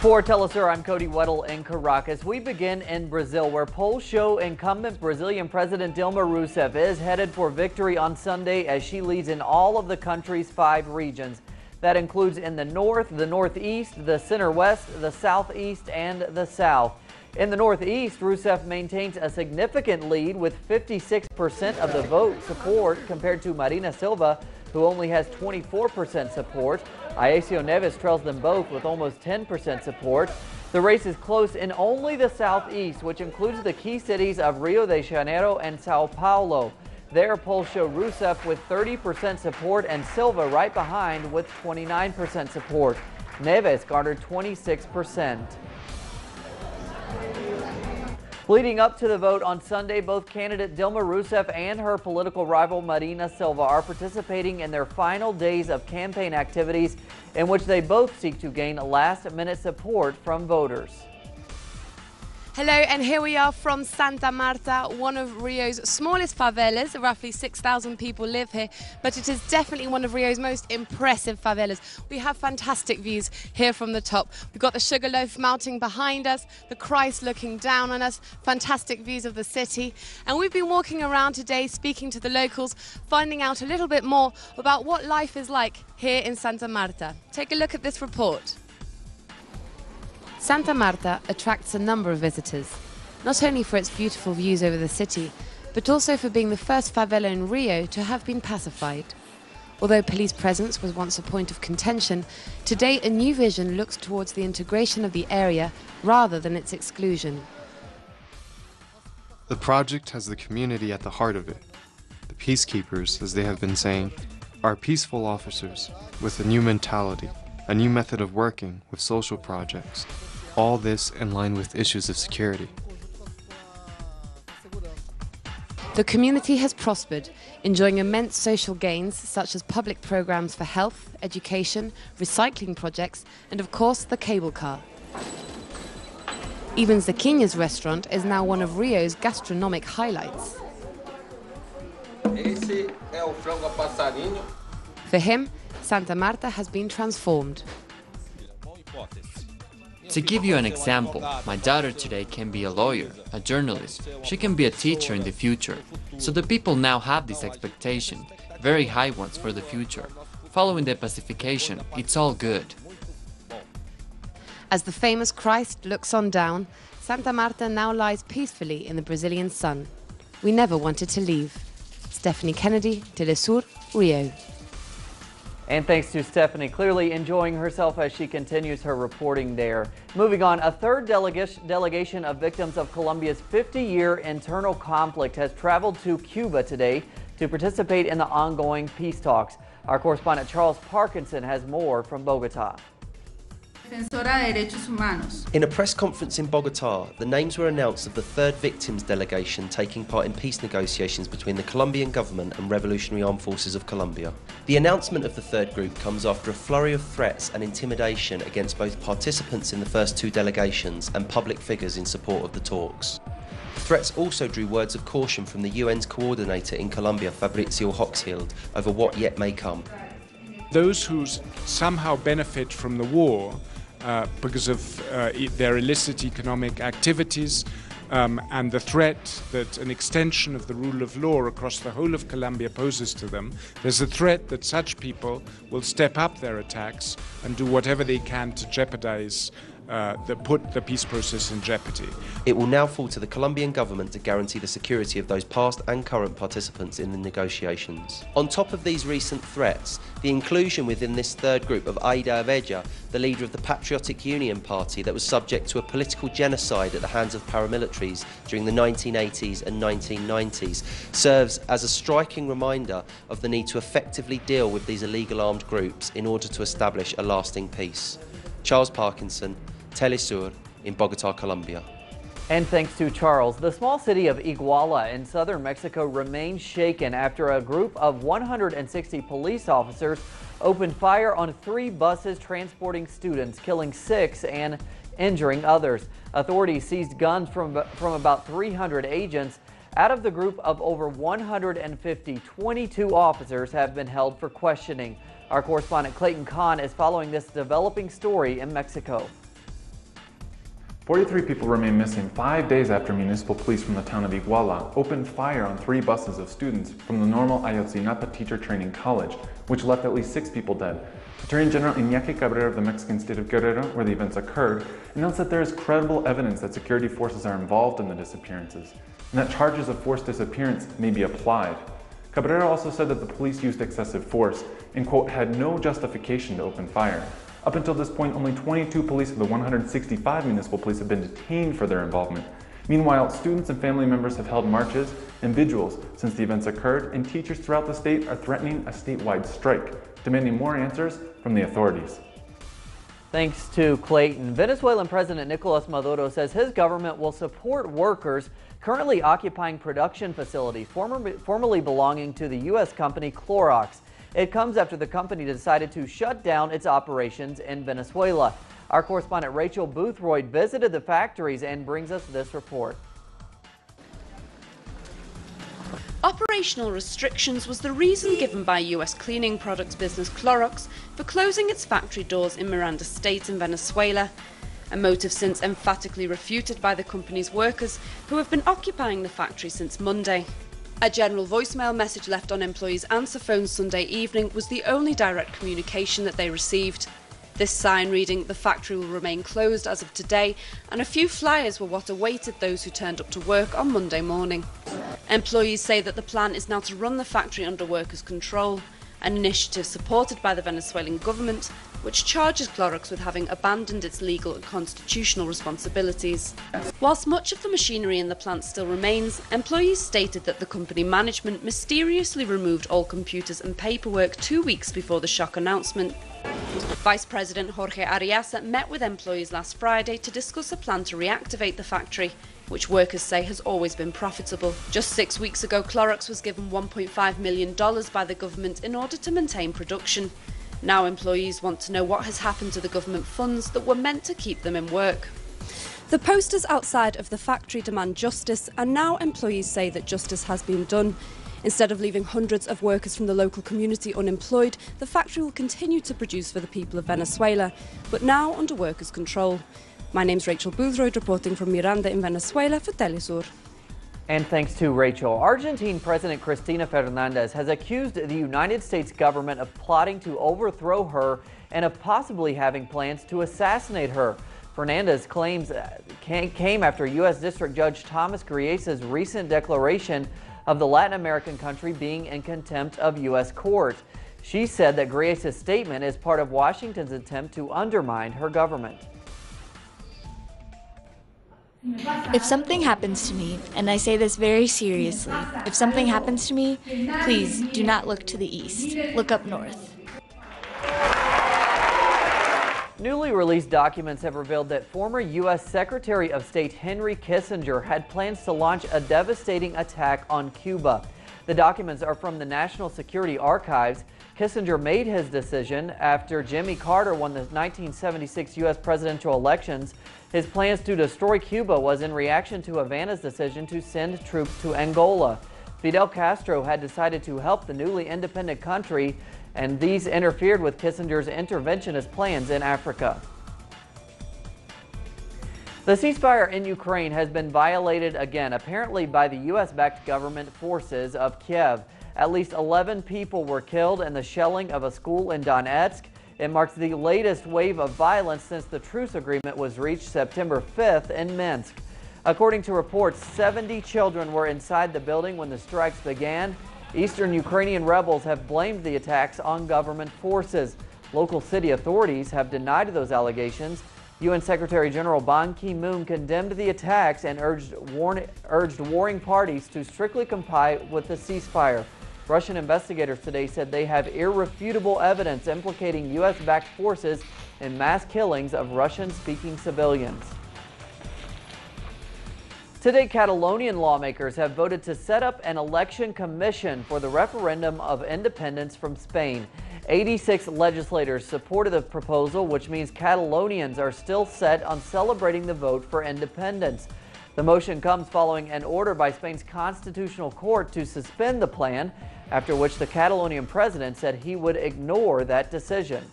For Telesur, I'm Cody Weddle in Caracas. We begin in Brazil, where polls show incumbent Brazilian President Dilma Rousseff is headed for victory on Sunday as she leads in all of the country's 5 regions. That includes in the north, the northeast, the center-west, the southeast, and the south. In the northeast, Rousseff maintains a significant lead with 56% of the vote support compared to Marina Silva, who only has 24% support. Aécio Neves trails them both with almost 10% support. The race is close in only the southeast, which includes the key cities of Rio de Janeiro and Sao Paulo. Their polls show Rousseff with 30% support and Silva right behind with 29% support. Neves garnered 26%. Leading up to the vote on Sunday, both candidate Dilma Rousseff and her political rival Marina Silva are participating in their final days of campaign activities in which they both seek to gain last-minute support from voters. Hello, and here we are from Santa Marta, one of Rio's smallest favelas. Roughly 6,000 people live here, but it is definitely one of Rio's most impressive favelas. We have fantastic views here from the top. We've got the Sugarloaf Mountain behind us, the Christ looking down on us, fantastic views of the city. And we've been walking around today speaking to the locals, finding out a little bit more about what life is like here in Santa Marta. Take a look at this report. Santa Marta attracts a number of visitors, not only for its beautiful views over the city, but also for being the first favela in Rio to have been pacified. Although police presence was once a point of contention, today a new vision looks towards the integration of the area rather than its exclusion. The project has the community at the heart of it. The peacekeepers, as they have been saying, are peaceful officers with a new mentality, a new method of working with social projects. All this in line with issues of security. The community has prospered, enjoying immense social gains such as public programs for health, education, recycling projects, and of course the cable car. Even Zequinha's restaurant is now one of Rio's gastronomic highlights. For him, Santa Marta has been transformed. To give you an example, my daughter today can be a lawyer, a journalist, she can be a teacher in the future. So the people now have this expectation, very high ones for the future. Following the pacification, it's all good. As the famous Christ looks on down, Santa Marta now lies peacefully in the Brazilian sun. We never wanted to leave. Stephanie Kennedy, Telesur, Rio. And thanks to Stephanie, clearly enjoying herself as she continues her reporting there. Moving on, a third delegation of victims of Colombia's 50-year internal conflict has traveled to Cuba today to participate in the ongoing peace talks. Our correspondent Charles Parkinson has more from Bogota. In a press conference in Bogota, the names were announced of the third victims delegation taking part in peace negotiations between the Colombian government and Revolutionary Armed Forces of Colombia. The announcement of the third group comes after a flurry of threats and intimidation against both participants in the first 2 delegations and public figures in support of the talks. The threats also drew words of caution from the UN's coordinator in Colombia, Fabrizio Hochschild, over what yet may come. Those who somehow benefit from the war because of their illicit economic activities and the threat that an extension of the rule of law across the whole of Colombia poses to them, there's a threat that such people will step up their attacks and do whatever they can to jeopardize put the peace process in jeopardy. It will now fall to the Colombian government to guarantee the security of those past and current participants in the negotiations. On top of these recent threats, the inclusion within this third group of Aida Abella, the leader of the Patriotic Union Party that was subject to a political genocide at the hands of paramilitaries during the 1980s and 1990s, serves as a striking reminder of the need to effectively deal with these illegal armed groups in order to establish a lasting peace. Charles Parkinson, Telesur in Bogota, Colombia. And thanks to Charles, the small city of Iguala in southern Mexico remains shaken after a group of 160 police officers opened fire on 3 buses transporting students, killing 6 and injuring others. Authorities seized guns from about 300 agents. Out of the group of over 150, 22 officers have been held for questioning. Our correspondent Clayton Kahn is following this developing story in Mexico. 43 people remain missing 5 days after municipal police from the town of Iguala opened fire on 3 buses of students from the Normal Ayotzinapa Teacher Training College, which left at least 6 people dead. Attorney General Iñaki Cabrera of the Mexican state of Guerrero, where the events occurred, announced that there is credible evidence that security forces are involved in the disappearances, and that charges of forced disappearance may be applied. Cabrera also said that the police used excessive force and, quote, had no justification to open fire. Up until this point, only 22 police of the 165 municipal police have been detained for their involvement. Meanwhile, students and family members have held marches and vigils since the events occurred, and teachers throughout the state are threatening a statewide strike, demanding more answers from the authorities. Thanks to Clayton. Venezuelan President Nicolas Maduro says his government will support workers currently occupying production facilities formerly belonging to the U.S. company Clorox. It comes after the company decided to shut down its operations in Venezuela. Our correspondent Rachel Boothroyd visited the factories and brings us this report. Operational restrictions was the reason given by US cleaning products business Clorox for closing its factory doors in Miranda State in Venezuela, a motive since emphatically refuted by the company's workers who have been occupying the factory since Monday. A general voicemail message left on employees' answer phones Sunday evening was the only direct communication that they received. This sign reading, "The factory will remain closed as of today," and a few flyers were what awaited those who turned up to work on Monday morning. Employees say that the plan is now to run the factory under workers' control, an initiative supported by the Venezuelan government, which charges Clorox with having abandoned its legal and constitutional responsibilities. Whilst much of the machinery in the plant still remains, employees stated that the company management mysteriously removed all computers and paperwork 2 weeks before the shock announcement. Vice President Jorge Arias met with employees last Friday to discuss a plan to reactivate the factory, which workers say has always been profitable. Just 6 weeks ago, Clorox was given $1.5 million by the government in order to maintain production. Now employees want to know what has happened to the government funds that were meant to keep them in work. The posters outside of the factory demand justice, and now employees say that justice has been done. Instead of leaving hundreds of workers from the local community unemployed, the factory will continue to produce for the people of Venezuela, but now under workers' control. My name's Rachel Boothroyd, reporting from Miranda in Venezuela for Telesur. And thanks to Rachel, Argentine President Cristina Fernandez has accused the United States government of plotting to overthrow her and of possibly having plans to assassinate her. Fernandez claims came after U.S. District Judge Thomas Griese's recent declaration of the Latin American country being in contempt of U.S. court. She said that Griese's statement is part of Washington's attempt to undermine her government. If something happens to me, and I say this very seriously, if something happens to me, please do not look to the east. Look up north. Newly released documents have revealed that former U.S. Secretary of State Henry Kissinger had plans to launch a devastating attack on Cuba. The documents are from the National Security Archives. Kissinger made his decision after Jimmy Carter won the 1976 U.S. presidential elections. His plans to destroy Cuba was in reaction to Havana's decision to send troops to Angola. Fidel Castro had decided to help the newly independent country, and these interfered with Kissinger's interventionist plans in Africa. The ceasefire in Ukraine has been violated again, apparently by the U.S.-backed government forces of Kiev. At least 11 people were killed in the shelling of a school in Donetsk. It marks the latest wave of violence since the truce agreement was reached September 5th in Minsk. According to reports, 70 children were inside the building when the strikes began. Eastern Ukrainian rebels have blamed the attacks on government forces. Local city authorities have denied those allegations. UN Secretary General Ban Ki-moon condemned the attacks and urged warring parties to strictly comply with the ceasefire. Russian investigators today said they have irrefutable evidence implicating U.S.-backed forces in mass killings of Russian-speaking civilians. Today, Catalonian lawmakers have voted to set up an election commission for the referendum of independence from Spain. 86 legislators supported the proposal, which means Catalonians are still set on celebrating the vote for independence. The motion comes following an order by Spain's Constitutional Court to suspend the plan, after which the Catalonian president said he would ignore that decision.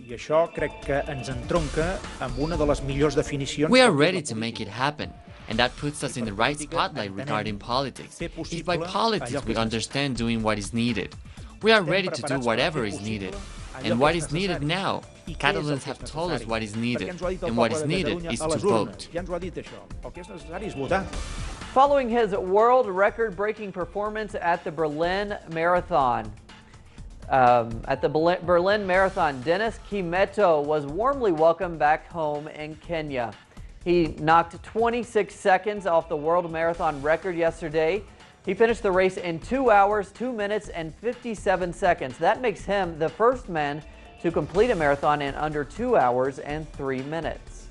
I això crec que ens entronca amb una de les millors definicions. We are ready to make it happen, and that puts us in the right spotlight regarding politics. If by politics we understand doing what is needed, we are ready to do whatever is needed. And what is needed now? Catalans have told us what is needed, and what is needed is to vote. Following his world record-breaking performance at the Berlin Marathon, Dennis Kimeto was warmly welcomed back home in Kenya. He knocked 26 seconds off the world marathon record yesterday. He finished the race in 2 hours, 2 minutes, and 57 seconds. That makes him the first man to complete a marathon in under 2 hours and 3 minutes.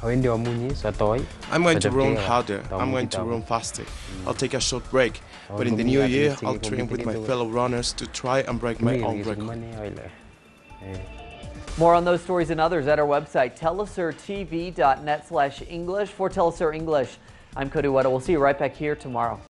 I'm going to run harder. I'm going to run faster. I'll take a short break. But in the new year, I'll train with my fellow runners to try and break my own record. More on those stories and others at our website, telesurtv.net/English. For Telesur English, I'm Cody Weddle. We'll see you right back here tomorrow.